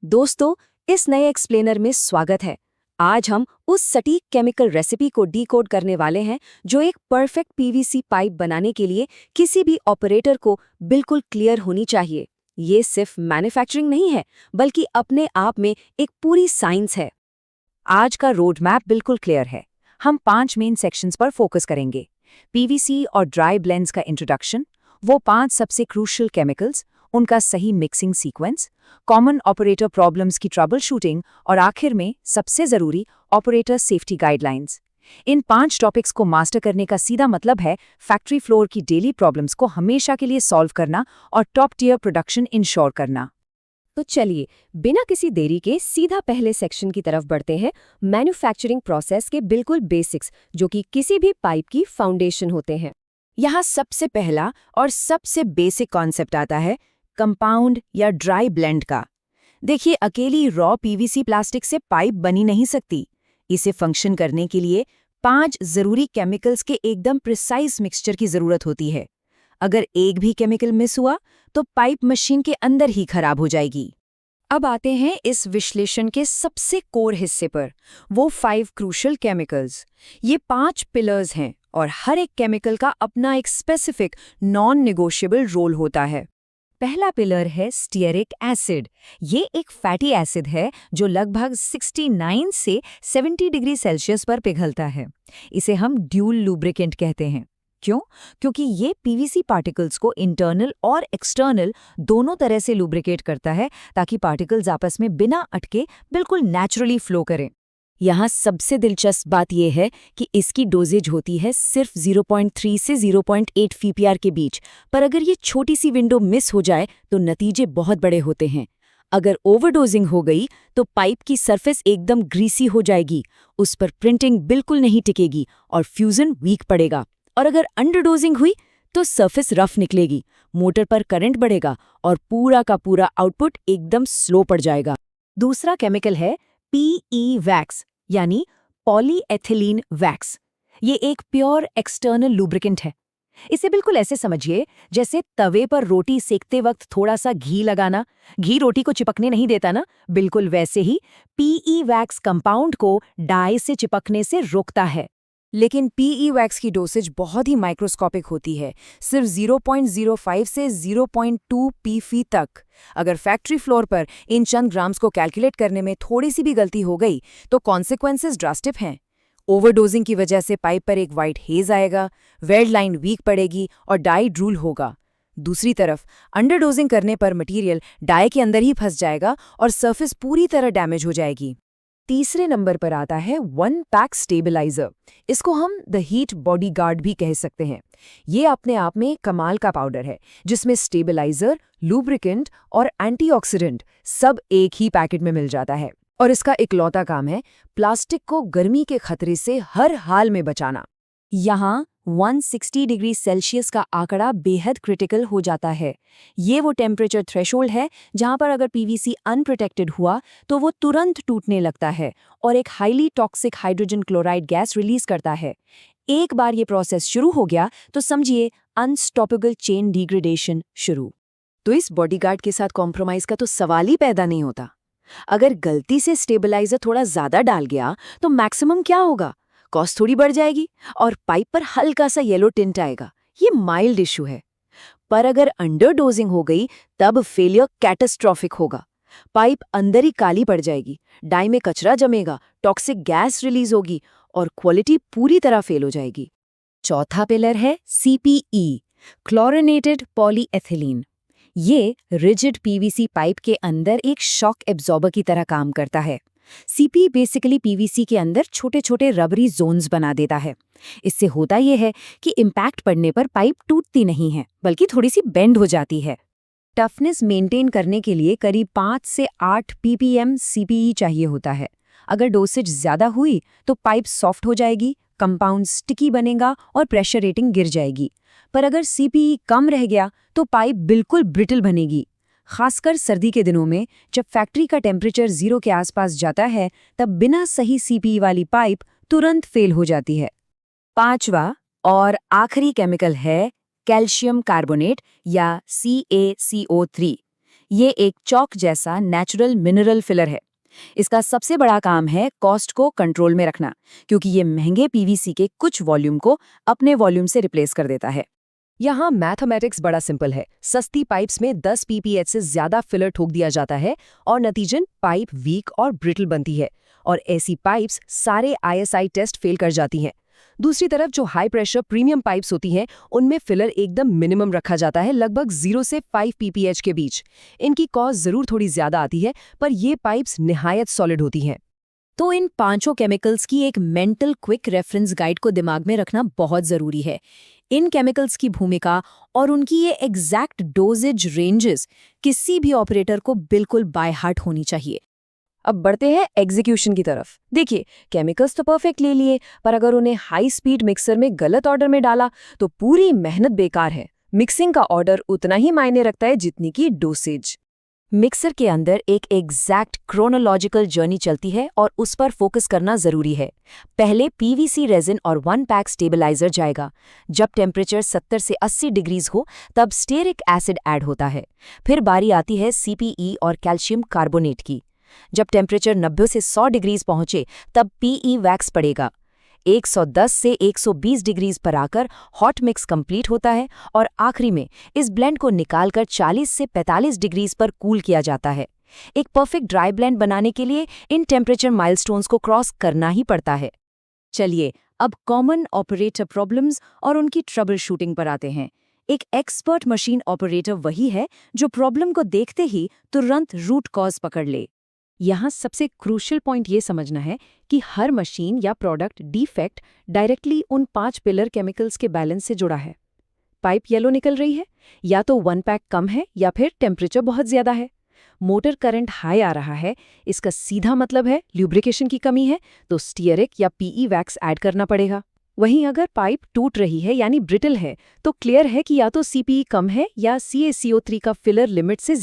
दोस्तों, इस नए एक्सप्लेनर में स्वागत है। आज हम उस सटीक केमिकल रेसिपी को डिकोड करने वाले हैं जो एक परफेक्ट पीवीसी पाइप बनाने के लिए किसी भी ऑपरेटर को बिल्कुल क्लियर होनी चाहिए। ये सिर्फ मैन्युफैक्चरिंग नहीं है, बल्कि अपने आप में एक पूरी साइंस है। आज का रोड मैप बिल्कुल क्लियर है। हम 5 मेन सेक्शंस पर फोकस करेंगे। पीवीसी और ड्राई ब्लेंड्स का इंट्रोडक्शन, वो 5 सबसे क्रूशियल केमिकल्स, उनका सही mixing sequence, common operator problems की ट्रबल शूटिंग और आखिर में सबसे जरूरी ऑपरेटर सेफ्टी गाइडलाइंस। इन 5 टॉपिक्स को मास्टर करने का सीधा मतलब है फैक्ट्री फ्लोर की डेली प्रॉब्लम्स को हमेशा के लिए सॉल्व करना और टॉप टियर प्रोडक्शन इंश्योर करना। तो चलिए, बिना किसी देरी के सीधा पहले सेक्शन की तरफ बढ़ते हैं, मैन्युफैक्चरिंग प्रोसेस के बिल्कुल बेसिक्स, जो कि किसी भी पाइप की फाउंडेशन होते हैं। यहाँ सबसे पहला और सबसे बेसिक कॉन्सेप्ट आता है कंपाउंड या ड्राई ब्लेंड का। देखिए, अकेली रॉ पीवीसी प्लास्टिक से पाइप बनी नहीं सकती। इसे फंक्शन करने के लिए 5 जरूरी केमिकल्स के एकदम प्रिसाइज मिक्सचर की जरूरत होती है। अगर एक भी केमिकल मिस हुआ तो पाइप मशीन के अंदर ही खराब हो जाएगी। अब आते हैं इस विश्लेषण के सबसे कोर हिस्से पर, वो 5 क्रूशियल केमिकल्स। ये 5 पिलर्स हैं और हर एक केमिकल का अपना एक स्पेसिफिक नॉन नेगोशिएबल रोल होता है। पहला पिलर है स्टीयरिक एसिड। ये एक फैटी एसिड है जो लगभग 69 से 70 डिग्री सेल्सियस पर पिघलता है। इसे हम ड्यूल लुब्रिकेंट कहते हैं। क्यों? क्योंकि ये पीवीसी पार्टिकल्स को इंटरनल और एक्सटर्नल दोनों तरह से लुब्रिकेट करता है, ताकि पार्टिकल्स आपस में बिना अटके बिल्कुल नेचुरली फ्लो करें। यहाँ सबसे दिलचस्प बात यह है कि इसकी डोजेज होती है सिर्फ 0.3 से 0.8 पीपीआर के बीच, पर अगर ये छोटी सी विंडो मिस हो जाए तो नतीजे बहुत बड़े होते हैं। अगर ओवरडोजिंग हो गई तो पाइप की सरफेस एकदम ग्रीसी हो जाएगी, उस पर प्रिंटिंग बिल्कुल नहीं टिकेगी और फ्यूजन वीक पड़ेगा। और अगर अंडरडोजिंग हुई तो सरफेस रफ निकलेगी, मोटर पर करंट बढ़ेगा और पूरा का पूरा आउटपुट एकदम स्लो पड़ जाएगा। दूसरा केमिकल है पीई वैक्स, यानी पॉलीएथिलीन वैक्स। ये एक प्योर एक्सटर्नल लुब्रिकेंट है। इसे बिल्कुल ऐसे समझिए जैसे तवे पर रोटी सेकते वक्त थोड़ा सा घी लगाना। घी रोटी को चिपकने नहीं देता ना, बिल्कुल वैसे ही पीई वैक्स कंपाउंड को डाई से चिपकने से रोकता है। लेकिन पीई वैक्स की डोसेज बहुत ही माइक्रोस्कोपिक होती है, सिर्फ 0.05 से 0.2 पीफी तक। अगर फैक्ट्री फ्लोर पर इन चंद ग्राम्स को कैलकुलेट करने में थोड़ी सी भी गलती हो गई तो कॉन्सिक्वेंसेस ड्रास्टिक हैं। ओवरडोजिंग की वजह से पाइप पर एक वाइट हेज आएगा, वेल्ड लाइन वीक पड़ेगी और डाई ड्रूल होगा। दूसरी तरफ अंडरडोजिंग करने पर मटेरियल डाई के अंदर ही फंस जाएगा और सरफेस पूरी तरह डैमेज हो जाएगी। तीसरे नंबर पर आता है वन पैक स्टेबलाइजर। इसको हम द हीट बॉडीगार्ड भी कह सकते हैं। ये अपने आप में कमाल का पाउडर है जिसमें स्टेबलाइजर, लुब्रिकेंट और एंटीऑक्सीडेंट सब एक ही पैकेट में मिल जाता है। और इसका इकलौता काम है प्लास्टिक को गर्मी के खतरे से हर हाल में बचाना। यहाँ 160 डिग्री सेल्सियस का आंकड़ा बेहद क्रिटिकल हो जाता है। ये वो टेम्परेचर थ्रेशोल्ड है जहां पर अगर पीवीसी अनप्रोटेक्टेड हुआ तो वो तुरंत टूटने लगता है और एक highly toxic hydrogen chloride gas release करता है। एक बार ये प्रोसेस शुरू हो गया तो समझिए अनस्टॉपेबल चेन डिग्रेडेशन शुरू। तो इस बॉडीगार्ड के साथ कॉम्प्रोमाइज का तो सवाल ही पैदा नहीं होता। अगर गलती से स्टेबलाइजर थोड़ा ज्यादा डाल गया तो मैक्सिमम क्या होगा? कॉस्ट थोड़ी बढ़ जाएगी और पाइप पर हल्का सा येलो टिंट आएगा। ये माइल्ड इशू है। पर अगर अंडरडोजिंग हो गई तब फेलियर कैटास्ट्रॉफिक होगा। पाइप अंदर ही काली पड़ जाएगी, डाई में कचरा जमेगा, टॉक्सिक गैस रिलीज होगी और क्वालिटी पूरी तरह फेल हो जाएगी। चौथा पिलर है सीपीई, क्लोरिनेटेड पॉलीएथिलीन। ये रिजिड पीवीसी पाइप के अंदर एक शॉक एब्जॉर्बर की तरह काम करता है। सीपी बेसिकली पीवीसी के अंदर छोटे छोटे रबरी जोन्स बना देता है। इससे होता यह है कि इम्पैक्ट पड़ने पर पाइप टूटती नहीं है, बल्कि थोड़ी सी बेंड हो जाती है। टफनेस मेंटेन करने के लिए करीब 5 से 8 पीपीएम सीपीई चाहिए होता है। अगर डोसेज ज्यादा हुई तो पाइप सॉफ्ट हो जाएगी, कंपाउंड स्टिकी बनेगा और प्रेशर रेटिंग गिर जाएगी। पर अगर सीपीई कम रह गया तो पाइप बिल्कुल ब्रिटल बनेगी। खासकर सर्दी के दिनों में जब फैक्ट्री का टेम्परेचर 0 के आसपास जाता है, तब बिना सही सीपीई वाली पाइप तुरंत फेल हो जाती है। पांचवा और आखिरी केमिकल है कैल्शियम कार्बोनेट या CaCO3। ये एक चौक जैसा नेचुरल मिनरल फिलर है। इसका सबसे बड़ा काम है कॉस्ट को कंट्रोल में रखना, क्योंकि ये महंगे पीवीसी के कुछ वॉल्यूम को अपने वॉल्यूम से रिप्लेस कर देता है। यहाँ मैथमेटिक्स बड़ा सिंपल है। सस्ती पाइप्स में 10 पीपीएच से ज्यादा फिलर ठोक दिया जाता है और नतीजन पाइप वीक और ब्रिटल बनती है, और ऐसी पाइप्स सारे आईएसआई टेस्ट फेल कर जाती हैं। दूसरी तरफ जो हाई प्रेशर प्रीमियम पाइप्स होती हैं, उनमें फिलर एकदम मिनिमम रखा जाता है, लगभग 0 से 5 पीपीएच के बीच। इनकी कॉस्ट जरूर थोड़ी ज्यादा आती है, पर ये पाइप्स निहायत सॉलिड होती हैं। तो इन पांचों केमिकल्स की एक मेंटल क्विक रेफरेंस गाइड को दिमाग में रखना बहुत जरूरी है। इन केमिकल्स की भूमिका और उनकी ये एग्जैक्ट डोजेज रेंजेस किसी भी ऑपरेटर को बिल्कुल बाय हार्ट होनी चाहिए। अब बढ़ते हैं एग्जीक्यूशन की तरफ। देखिए, केमिकल्स तो परफेक्ट ले लिए, पर अगर उन्हें हाई स्पीड मिक्सर में गलत ऑर्डर में डाला तो पूरी मेहनत बेकार है। मिक्सिंग का ऑर्डर उतना ही मायने रखता है जितनी की डोसेज। मिक्सर के अंदर एक एग्जैक्ट क्रोनोलॉजिकल जर्नी चलती है और उस पर फोकस करना जरूरी है। पहले पीवीसी रेजिन और 1 पैक स्टेबलाइजर जाएगा। जब टेम्परेचर 70 से 80 डिग्रीज हो तब स्टेरिक एसिड ऐड होता है। फिर बारी आती है सीपीई और कैल्शियम कार्बोनेट की। जब टेम्परेचर 90 से 100 डिग्रीज पहुंचे तब पीई वैक्स पड़ेगा। 110 से 120 डिग्रीज पर आकर हॉट मिक्स कंप्लीट होता है और आखिरी में इस ब्लेंड को निकालकर 40 से 45 डिग्रीज पर कूल किया जाता है। एक परफेक्ट ड्राई ब्लेंड बनाने के लिए इन टेम्परेचर माइलस्टोन्स को क्रॉस करना ही पड़ता है। चलिए, अब कॉमन ऑपरेटर प्रॉब्लम्स और उनकी ट्रबल शूटिंग पर आते हैं। एक एक्सपर्ट मशीन ऑपरेटर वही है जो प्रॉब्लम को देखते ही तुरंत रूट कॉज पकड़ ले। यहाँ सबसे क्रूशियल पॉइंट ये समझना है कि हर मशीन या प्रोडक्ट डिफेक्ट डायरेक्टली उन 5 पिलर केमिकल्स के बैलेंस से जुड़ा है। पाइप येलो निकल रही है, या तो 1 पैक कम है या फिर टेम्परेचर बहुत ज्यादा है। मोटर करंट हाई आ रहा है, इसका सीधा मतलब है ल्यूब्रिकेशन की कमी है, तो स्टीयरिक या पीई वैक्स ऐड करना पड़ेगा। वहीं अगर पाइप टूट रही है यानी ब्रिटल है, तो क्लियर है कि या तो सीपीई कम है या CaCO3 का फिलर लिमिट से